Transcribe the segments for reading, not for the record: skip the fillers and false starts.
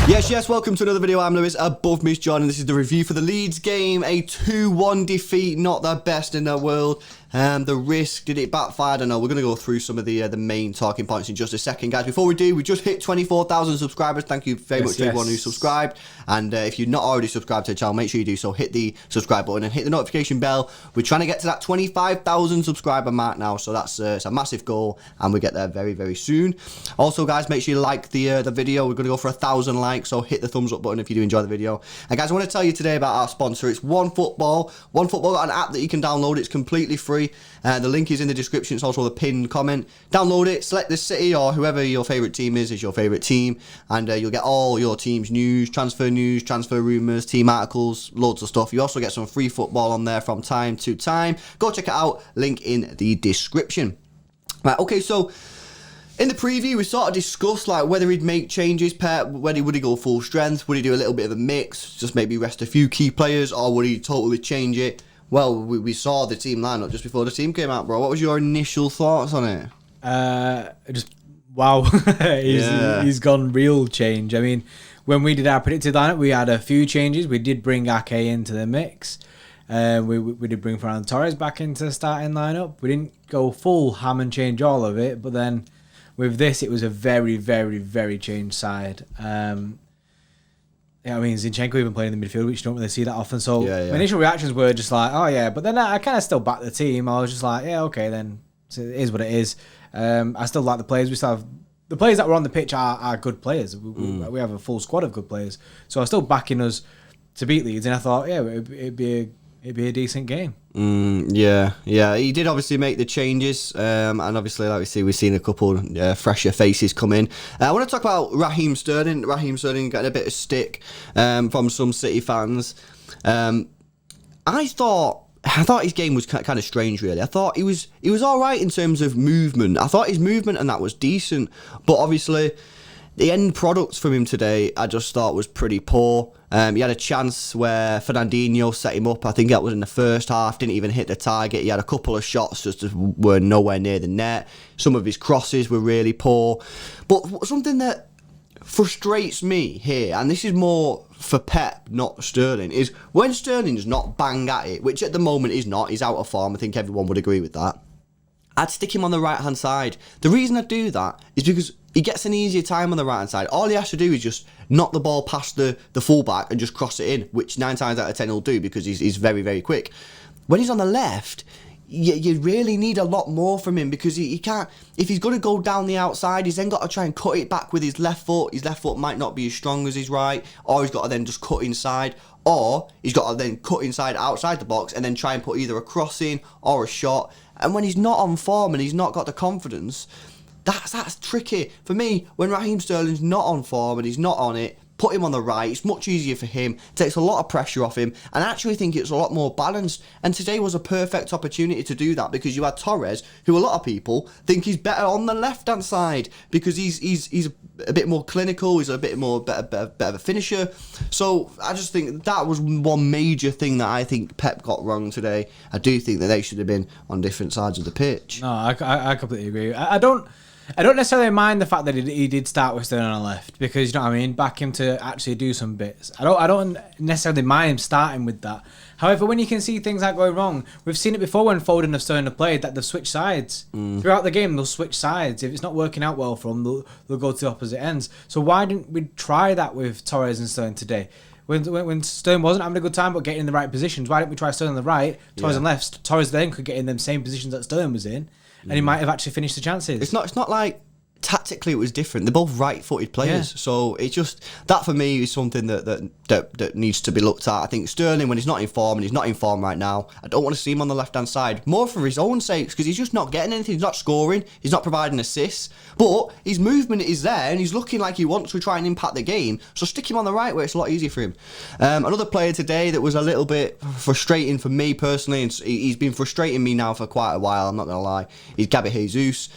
Yes, welcome to another video. I'm Lewis, above Miss John, and this is the review for the Leeds game. A 2-1 defeat, not the best in the world. The risk, did it backfire? I don't know. We're going to go through some of the main talking points in just a second, guys. Before we do, we just hit 24,000 subscribers. Thank you very much to everyone who subscribed. And if you're not already subscribed to the channel, make sure you do so. Hit the subscribe button and hit the notification bell. We're trying to get to that 25,000 subscriber mark now, so that's it's a massive goal, and we get there very, very soon. Also, guys, make sure you like the video. We're going to go for 1,000 likes, so hit the thumbs up button if you do enjoy the video. And guys, I want to tell you today about our sponsor. It's OneFootball. OneFootball got an app that you can download. It's completely free. The link is in the description. It's also the pinned comment. Download it, select the city or whoever your favourite team is your favourite team, and you'll get all your team's news, transfer rumours, team articles, loads of stuff. You also get some free football on there from time to time. Go check it out, link in the description. Right, okay, so in the preview, we sort of discussed like whether he'd make changes, Pep, would he go full strength, would he do a little bit of a mix, just maybe rest a few key players, or would he totally change it? Well, we saw the team lineup just before the team came out, bro. What was your initial thoughts on it? Just wow, he's gone real change. I mean, when we did our predicted lineup, we had a few changes. We did bring Ake into the mix. We did bring Ferran Torres back into the starting lineup. We didn't go full ham and change all of it, but then with this, it was a very, very, very changed side. Yeah, I mean, Zinchenko even playing in the midfield, which you don't really see that often. So my initial reactions were just like, oh yeah, but then I kind of still backed the team. I was just like, yeah, okay, then it is what it is. I still like the players. We still have the players that were on the pitch are good players. We have a full squad of good players. So I was still backing us to beat Leeds, and I thought, yeah, it'd be a decent game. Yeah. He did obviously make the changes, and obviously, like we see, we've seen a couple fresher faces come in. I want to talk about Raheem Sterling. Raheem Sterling getting a bit of stick from some City fans. I thought his game was kind of strange, really. I thought he was all right in terms of movement. I thought his movement and that was decent, but obviously the end product from him today, I just thought was pretty poor. He had a chance where Fernandinho set him up. I think that was in the first half. Didn't even hit the target. He had a couple of shots just were nowhere near the net. Some of his crosses were really poor. But something that frustrates me here, and this is more for Pep, not Sterling, is when Sterling's not bang at it, which at the moment is not. He's out of form. I think everyone would agree with that. I'd stick him on the right-hand side. The reason I do that is because he gets an easier time on the right-hand side. All he has to do is just knock the ball past the fullback and just cross it in, which 9 times out of 10 he'll do because he's very, very quick. When he's on the left, you really need a lot more from him because he can't. If he's going to go down the outside, he's then got to try and cut it back with his left foot. His left foot might not be as strong as his right, or he's got to then just cut inside, or he's got to then cut inside outside the box and then try and put either a cross in or a shot. And when he's not on form and he's not got the confidence, that's tricky. For me, when Raheem Sterling's not on form and he's not on it, put him on the right. It's much easier for him. Takes a lot of pressure off him. And I actually think it's a lot more balanced. And today was a perfect opportunity to do that because you had Torres, who a lot of people think he's better on the left-hand side because he's a bit more clinical. He's a bit more better of a finisher. So I just think that was one major thing that I think Pep got wrong today. I do think that they should have been on different sides of the pitch. No, I completely agree. I don't necessarily mind the fact that he did start with Sterling on the left because, you know what I mean, back him to actually do some bits. I don't necessarily mind him starting with that. However, when you can see things like going wrong, we've seen it before when Foden and Sterling have played, that they've switched sides. Throughout the game, they'll switch sides. If it's not working out well for them, they'll go to the opposite ends. So why didn't we try that with Torres and Sterling today? When Sterling wasn't having a good time but getting in the right positions, why didn't we try Sterling on the right, Torres on the left? Torres then could get in them same positions that Sterling was in, and he might have actually finished the chances. It's not like tactically it was different. They're both right-footed players, so it's just that for me is something that needs to be looked at. I think Sterling, when he's not in form, and he's not in form right now, I don't want to see him on the left-hand side, more for his own sakes, because he's just not getting anything. He's not scoring, he's not providing assists, but his movement is there, and he's looking like he wants to try and impact the game, so stick him on the right where it's a lot easier for him. Another player today that was a little bit frustrating for me personally, and he's been frustrating me now for quite a while, I'm not going to lie, is Gabby Jesus.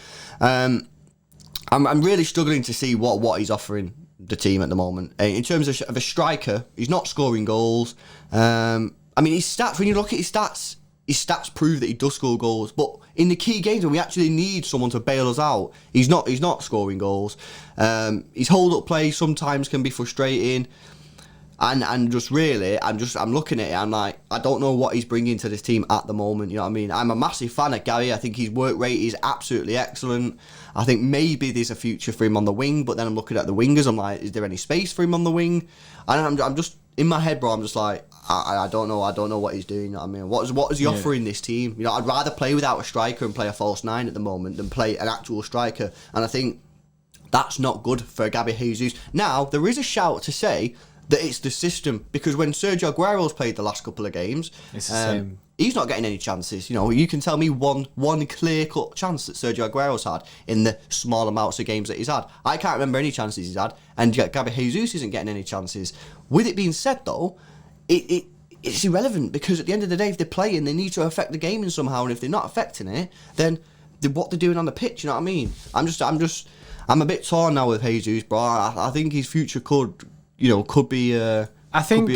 I'm really struggling to see what he's offering the team at the moment. In terms of a striker, he's not scoring goals. I mean, his stats, when you look at his stats, his stats prove that he does score goals. But in the key games when we actually need someone to bail us out, he's not scoring goals. His hold-up play sometimes can be frustrating. And just really, I'm looking at it, I'm like, I don't know what he's bringing to this team at the moment, you know what I mean? I'm a massive fan of Gary. I think his work rate is absolutely excellent. I think maybe there's a future for him on the wing, but then I'm looking at the wingers, I'm like, is there any space for him on the wing? And I'm just, in my head, bro, I'm just like, I don't know what he's doing, you know what I mean? What is he offering this team? You know, I'd rather play without a striker and play a false nine at the moment than play an actual striker, and I think that's not good for Gabby Jesus. Now, there is a shout to say that it's the system, because when Sergio Aguero's played the last couple of games, it's the same. He's not getting any chances. You know, you can tell me one clear-cut chance that Sergio Aguero's had in the small amounts of games that he's had. I can't remember any chances he's had, and Gabby Jesus isn't getting any chances. With it being said, though, it's irrelevant, because at the end of the day, if they're playing, they need to affect the game in somehow, and if they're not affecting it, then what they're doing on the pitch, you know what I mean? I'm a bit torn now with Jesus, bro. I think his future could be at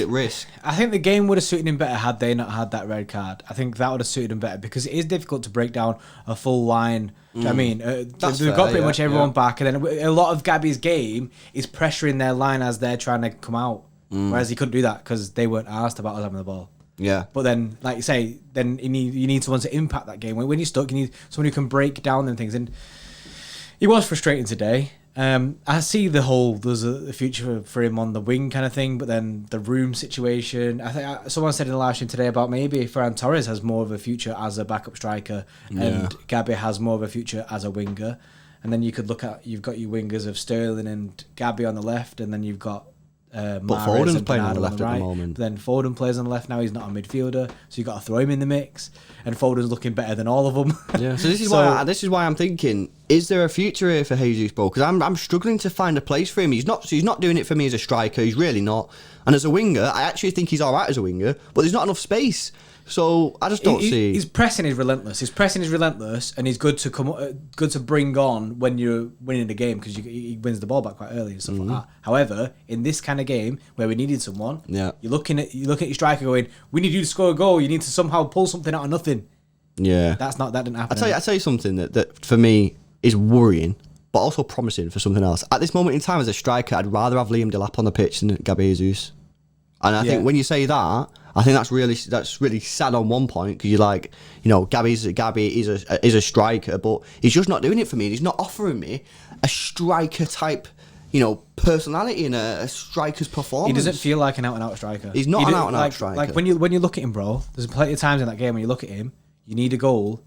risk. I think the game would have suited him better had they not had that red card. I think that would have suited him better, because it is difficult to break down a full line. Do you know what I mean? They've got pretty much everyone back, and then a lot of Gabby's game is pressuring their line as they're trying to come out. Whereas he couldn't do that because they weren't asked about us having the ball. Yeah. But then, like you say, then you need someone to impact that game. When you're stuck, you need someone who can break down them things. And it was frustrating today. I see there's a future for him on the wing kind of thing, but then the room situation. I think someone said in the live stream today about maybe Ferran Torres has more of a future as a backup striker, and Gabby has more of a future as a winger. And then you could look at, you've got your wingers of Sterling and Gabby on the left, and then you've got but Foden's playing on the left at the moment. Then Foden plays on the left now. He's not a midfielder, so you've got to throw him in the mix. And Foden's looking better than all of them. Yeah. So this is why I'm thinking: is there a future here for Jesus, bro? Because I'm struggling to find a place for him. He's not doing it for me as a striker. He's really not. And as a winger, I actually think he's all right as a winger, but there's not enough space. So I just don't see. His pressing is relentless. And he's good to bring on when you're winning the game, because he wins the ball back quite early and stuff like that. However, in this kind of game where we needed someone, you look at your striker going, "We need you to score a goal. You need to somehow pull something out of nothing." Yeah, that didn't happen. I tell you something that for me is worrying, but also promising for something else. At this moment in time, as a striker, I'd rather have Liam Delap on the pitch than Gabby Jesus. And I think when you say that, I think that's really sad on one point, because you're like, you know, Gabby is a striker, but he's just not doing it for me. He's not offering me a striker type, you know, personality and a striker's performance. He doesn't feel like an out and out striker. He's not an out and out striker. Like when you look at him, bro, there's plenty of times in that game when you look at him, you need a goal,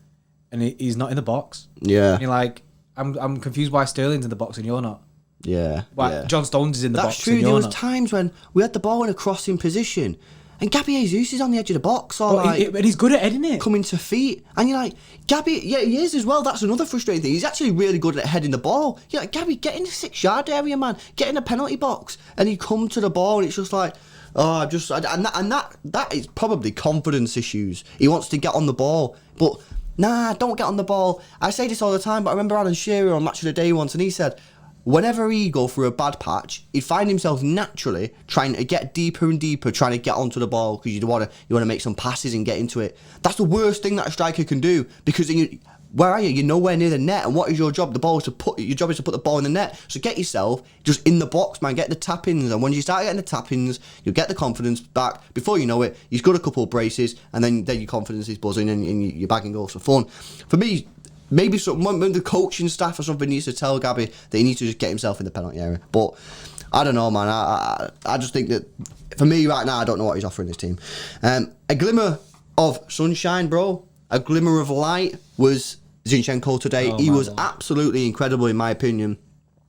and he's not in the box. Yeah, and you're like, I'm confused why Sterling's in the box and you're not. Yeah. John Stones is in the box. That's true. There was times when we had the ball in a crossing position, and Gabby Jesus is on the edge of the box, and he's good at heading it, coming to feet, and you're like, Gabby, he is as well. That's another frustrating thing. He's actually really good at heading the ball. You're like, Gabby, get in the 6-yard area, man. Get in the penalty box, and you come to the ball, and it's just like, that is probably confidence issues. He wants to get on the ball, but nah, don't get on the ball. I say this all the time, but I remember Alan Shearer on Match of the Day once, and he said, whenever he go through a bad patch, he'd find himself naturally trying to get deeper and deeper, trying to get onto the ball, because you want to make some passes and get into it. That's the worst thing that a striker can do, because where are you? You're nowhere near the net, and what is your job? Your job is to put the ball in the net. So get yourself just in the box, man. Get the tap-ins, and when you start getting the tap-ins, you'll get the confidence back. Before you know it, you've got a couple of braces, and then your confidence is buzzing, and you're bagging goals for fun. For me, maybe the coaching staff or something needs to tell Gabby that he needs to just get himself in the penalty area. But I don't know, man. I just think that for me right now, I don't know what he's offering this team. A glimmer of sunshine, bro. A glimmer of light was Zinchenko today. He was absolutely incredible, in my opinion.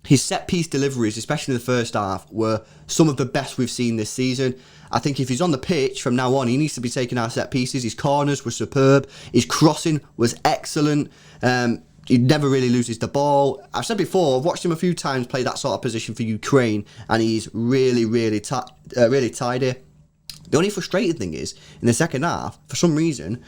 His set-piece deliveries, especially in the first half, were some of the best we've seen this season. I think if he's on the pitch from now on, he needs to be taking our set-pieces. His corners were superb. His crossing was excellent. He never really loses the ball. I've said before, I've watched him a few times play that sort of position for Ukraine, and he's really, really tidy. The only frustrating thing is, in the second half, for some reason,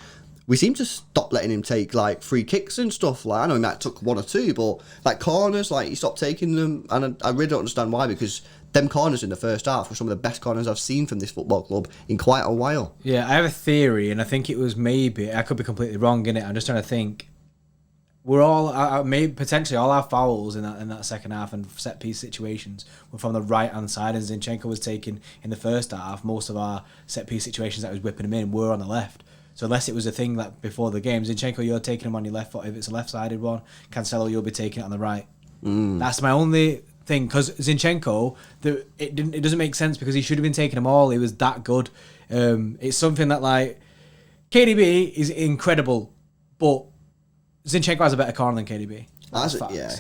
we seem to stop letting him take like free kicks and stuff. Like I know he might took 1 or 2, but like corners, like he stopped taking them, and I really don't understand why, because them corners in the first half were some of the best corners I've seen from this football club in quite a while. Yeah, I have a theory, and I think it was maybe, I could be completely wrong in it. I'm just trying to think. We're all maybe potentially all our fouls in that second half and set piece situations were from the right hand side, and Zinchenko was taking in the first half. Most of our set piece situations that was whipping him in were on the left. So unless it was a thing that before the game, Zinchenko, you're taking him on your left foot if it's a left sided one. Cancelo, you'll be taking it on the right. That's my only thing, because Zinchenko, it doesn't make sense because he should have been taking them all. He was that good. It's something that like KDB is incredible, but Zinchenko has a better corner than KDB.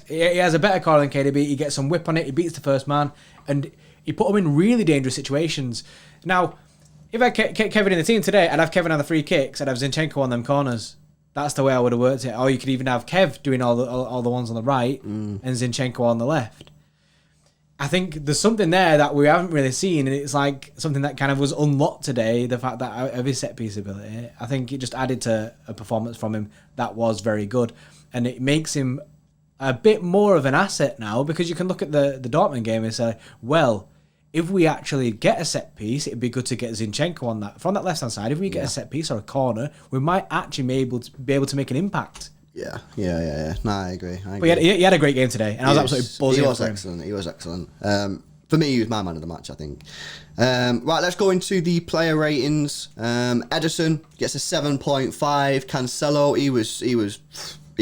He has a better corner than KDB. He gets some whip on it. He beats the first man, and he put him in really dangerous situations. Now, if I had Kevin in the team today, I'd have Kevin on the free kicks. I'd have Zinchenko on them corners. That's the way I would have worked it. Or you could even have Kev doing all the ones on the right and Zinchenko on the left. I think there's something there that we haven't really seen, and it's like something that kind of was unlocked today, the fact that of his set-piece ability. I think it just added to a performance from him that was very good, and it makes him a bit more of an asset now, because you can look at the Dortmund game and say, well, if we actually get a set-piece, it'd be good to get Zinchenko on that. From that left-hand side, if we get a set-piece or a corner, we might actually be able to make an impact. Yeah. No, I agree. But he had a great game today, and I was absolutely buzzing. He was excellent. For me, he was my man of the match, I think. Right, let's go into the player ratings. Ederson gets a 7.5. Cancelo, he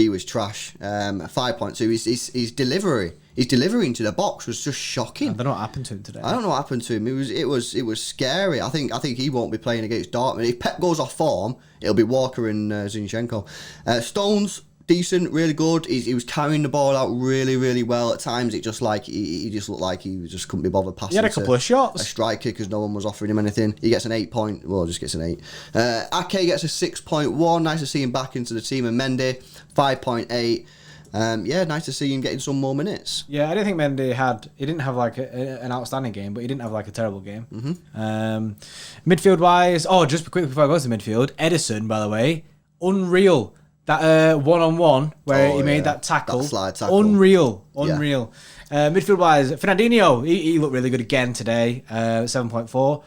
was trash. 5.2. His delivery. His delivery into the box was just shocking. I don't know what happened to him today. I don't know what happened to him. It was scary. I think he won't be playing against Dortmund. If Pep goes off form, it'll be Walker and Zinchenko. Stones, decent, really good. He was carrying the ball out really, really well. At times, it just like he just looked like he just couldn't be bothered passing. He had a couple of shots. A striker because no one was offering him anything. He gets an 8 point. Well, just gets an 8. Ake gets a 6.1. Nice to see him back into the team. And Mendy 5.8. Nice to see him getting some more minutes. Yeah, I didn't think Mendy he didn't have like an outstanding game, but he didn't have like a terrible game. Midfield wise, just quickly before I go to midfield, Ederson, by the way, unreal. That one-on-one where he made that tackle. That slide tackle. Unreal. Midfield wise, Fernandinho, he looked really good again today, 7.4.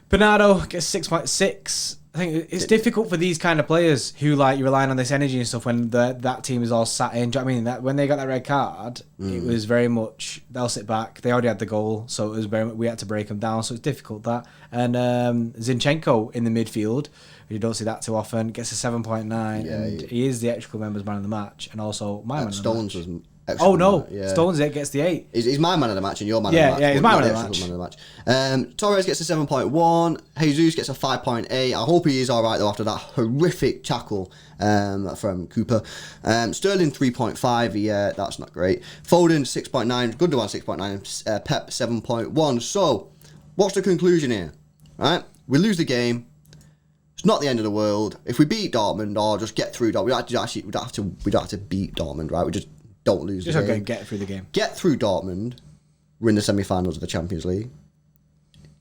Bernardo gets 6.6. I think it's difficult for these kind of players who like you're relying on this energy and stuff when that team is all sat in. Do you know what I mean? That when they got that red card, it was very much they'll sit back. They already had the goal, so it was very much, we had to break them down. So it's difficult that. And Zinchenko in the midfield, you don't see that too often, gets a 7.9, and he is the electrical members man of the match, and also my man of the match. Was Stones gets the 8. He's my man of the match and your man of the match. Yeah, he's my man of the match. Torres gets a 7.1. Jesus gets a 5.8. I hope he is all right, though, after that horrific tackle from Cooper. Sterling 3.5. Yeah, that's not great. Foden 6.9. Gundogan 6.9. Pep 7.1. So, what's the conclusion here? Right? We lose the game. It's not the end of the world. If we beat Dortmund or just get through Dortmund, we don't have to beat Dortmund, right? We just don't lose the game. Get through the game. Get through Dortmund. We're in the semi-finals of the Champions League.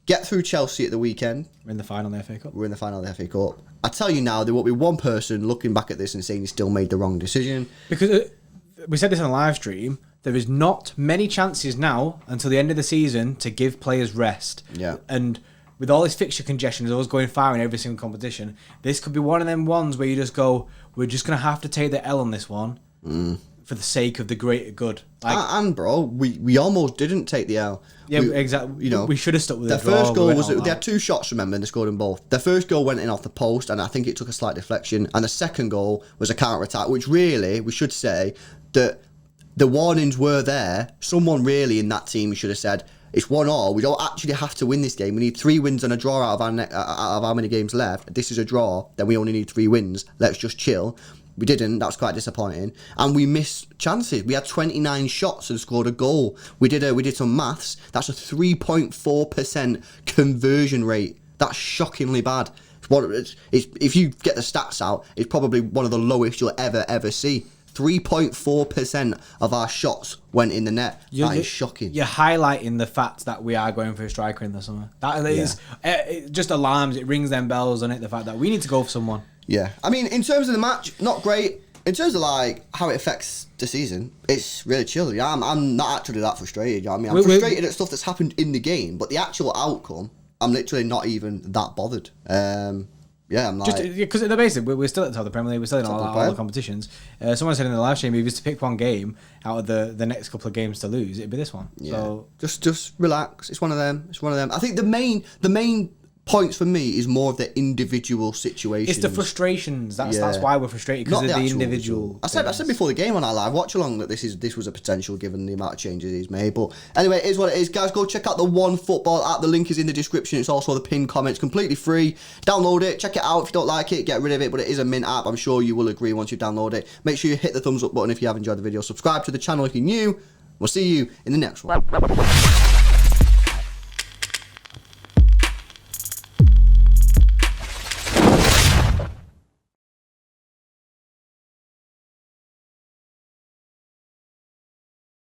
Get through Chelsea at the weekend. We're in the final of the FA Cup. We're in the final of the FA Cup. I tell you now, there won't be one person looking back at this and saying he still made the wrong decision. Because we said this on the live stream, there is not many chances now until the end of the season to give players rest. Yeah. And with all this fixture congestion, always going far in every single competition, this could be one of them ones where you just go, we're just going to have to take the L on this one for the sake of the greater good. Bro, we almost didn't take the L. Yeah, exactly. You know, we should have stuck with it. Their first goal was, they had 2 shots, remember, and they scored them both. Their first goal went in off the post, and I think it took a slight deflection. And the second goal was a counter-attack, which really, we should say, that the warnings were there. Someone really in that team should have said, it's 1-1. We don't actually have to win this game. We need 3 wins and a draw out of how many games left. This is a draw. Then we only need 3 wins. Let's just chill. We didn't. That was quite disappointing. And we missed chances. We had 29 shots and scored a goal. We did some maths. That's a 3.4% conversion rate. That's shockingly bad. If you get the stats out, it's probably one of the lowest you'll ever see. 3.4% of our shots went in the net. That is shocking. You're highlighting the fact that we are going for a striker in the summer. That is, it just alarms, it rings them bells on it, the fact that we need to go for someone. Yeah. I mean, in terms of the match, not great. In terms of like how it affects the season, it's really chill. Yeah, I'm not actually that frustrated. You know what I mean, I'm frustrated at stuff that's happened in the game, but the actual outcome, I'm literally not even that bothered. Yeah, I'm like... Just because at the basic, we're still at the top of the Premier League, we're still in all the competitions. Someone said in the live stream, if you was to pick one game out of the next couple of games to lose, it'd be this one. Yeah. So just relax. It's one of them. I think the main points for me is more of the individual situations. it's the frustrations. That's why we're frustrated, because of the individual. I said before the game on our live watch along that this was a potential given the amount of changes he's made. But anyway, it is what it is, guys. Go check out the One Football app. The link is in the description. It's also the pinned comment. It's completely free. Download it. Check it out. If you don't like it, get rid of it. But it is a mint app. I'm sure you will agree once you download it. Make sure you hit the thumbs up button if you have enjoyed the video. Subscribe to the channel if you're new. We'll see you in the next one.